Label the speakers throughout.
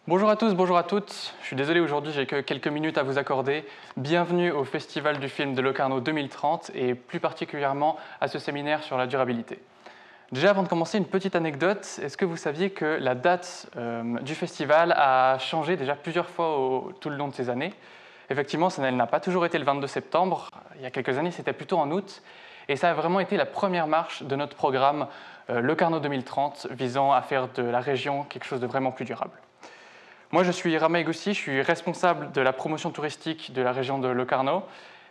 Speaker 1: Bonjour à tous, bonjour à toutes. Je suis désolé, aujourd'hui, j'ai que quelques minutes à vous accorder. Bienvenue au Festival du film de Locarno 2030 et plus particulièrement à ce séminaire sur la durabilité. Déjà, avant de commencer, une petite anecdote. Est-ce que vous saviez que la date du festival a changé déjà plusieurs fois tout le long de ces années? Effectivement, elle n'a pas toujours été le 22 septembre. Il y a quelques années, c'était plutôt en août. Et ça a vraiment été la première marche de notre programme Locarno 2030, visant à faire de la région quelque chose de vraiment plus durable. Moi, je suis Rama Goussi, je suis responsable de la promotion touristique de la région de Locarno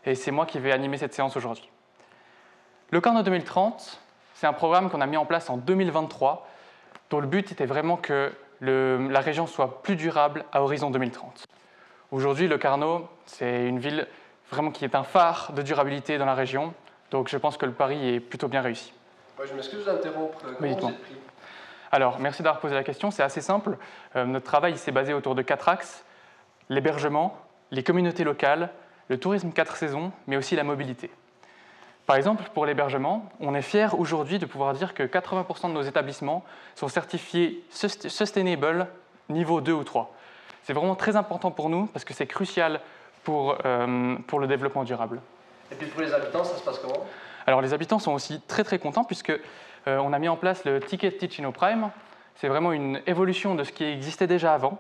Speaker 1: et c'est moi qui vais animer cette séance aujourd'hui. Locarno 2030, c'est un programme qu'on a mis en place en 2023 dont le but était vraiment que la région soit plus durable à horizon 2030. Aujourd'hui, Locarno, c'est une ville vraiment qui est un phare de durabilité dans la région, donc je pense que le pari est plutôt bien réussi.
Speaker 2: Ouais, je m'excuse d'interrompre. Comment vous êtes pris ?
Speaker 1: Alors, merci d'avoir posé la question. C'est assez simple. Notre travail s'est basé autour de 4 axes: l'hébergement, les communautés locales, le tourisme 4 saisons, mais aussi la mobilité. Par exemple, pour l'hébergement, on est fiers aujourd'hui de pouvoir dire que 80% de nos établissements sont certifiés Sustainable niveau 2 ou 3. C'est vraiment très important pour nous parce que c'est crucial pour le développement durable.
Speaker 2: Et puis pour les habitants, ça se passe comment ?
Speaker 1: Alors les habitants sont aussi très contents puisque on a mis en place le Ticket Ticino Prime. C'est vraiment une évolution de ce qui existait déjà avant.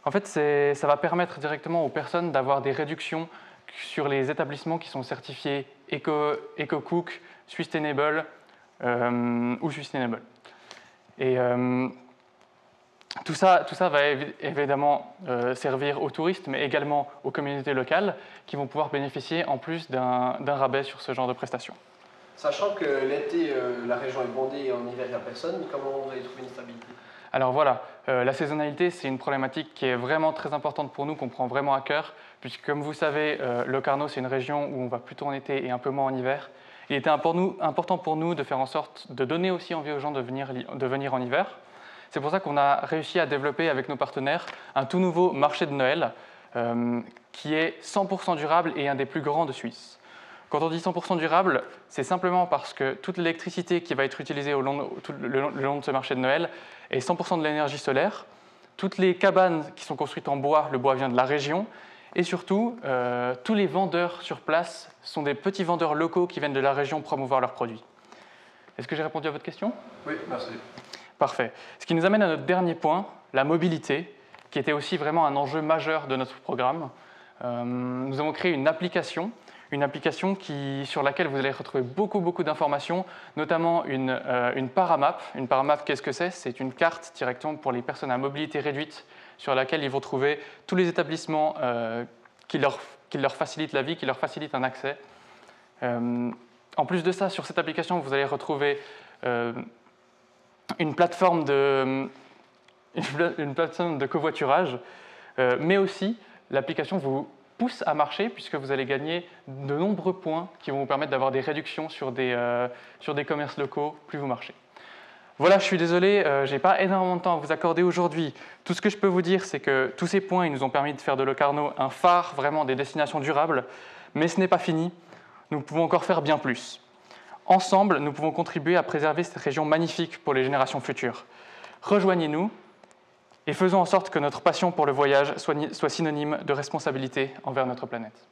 Speaker 1: En fait, ça va permettre directement aux personnes d'avoir des réductions sur les établissements qui sont certifiés EcoCook, Sustainable ou Sustainable. Et tout ça va évidemment servir aux touristes, mais également aux communautés locales qui vont pouvoir bénéficier en plus d'un rabais sur ce genre de prestations.
Speaker 2: Sachant que l'été, la région est bondée et en hiver, il n'y a personne, comment vous allez trouver une stabilité ?
Speaker 1: Alors voilà, la saisonnalité, c'est une problématique qui est vraiment très importante pour nous, qu'on prend vraiment à cœur, puisque comme vous savez, Locarno, c'est une région où on va plutôt en été et un peu moins en hiver. Il était important pour nous de faire en sorte de donner aussi envie aux gens de venir en hiver. C'est pour ça qu'on a réussi à développer avec nos partenaires un tout nouveau marché de Noël qui est 100% durable et un des plus grands de Suisse. Quand on dit 100% durable, c'est simplement parce que toute l'électricité qui va être utilisée le long de ce marché de Noël est 100% de l'énergie solaire. Toutes les cabanes qui sont construites en bois, le bois vient de la région. Et surtout, tous les vendeurs sur place sont des petits vendeurs locaux qui viennent de la région promouvoir leurs produits. Est-ce que j'ai répondu à votre question ?
Speaker 2: Oui, merci.
Speaker 1: Parfait. Ce qui nous amène à notre dernier point, la mobilité, qui était aussi vraiment un enjeu majeur de notre programme. Nous avons créé une application sur laquelle vous allez retrouver beaucoup d'informations, notamment une paramap. Une paramap, qu'est-ce que c'est ? C'est une carte directement pour les personnes à mobilité réduite sur laquelle ils vont trouver tous les établissements qui leur facilitent la vie, qui leur facilitent un accès. En plus de ça, sur cette application, vous allez retrouver une plateforme de covoiturage, mais aussi l'application vous pousse à marcher puisque vous allez gagner de nombreux points qui vont vous permettre d'avoir des réductions sur des commerces locaux plus vous marchez. Voilà, je suis désolé, je n'ai pas énormément de temps à vous accorder aujourd'hui. Tout ce que je peux vous dire, c'est que tous ces points ils nous ont permis de faire de Locarno un phare vraiment des destinations durables, mais ce n'est pas fini, nous pouvons encore faire bien plus. Ensemble, nous pouvons contribuer à préserver cette région magnifique pour les générations futures. Rejoignez-nous et faisons en sorte que notre passion pour le voyage soit synonyme de responsabilité envers notre planète.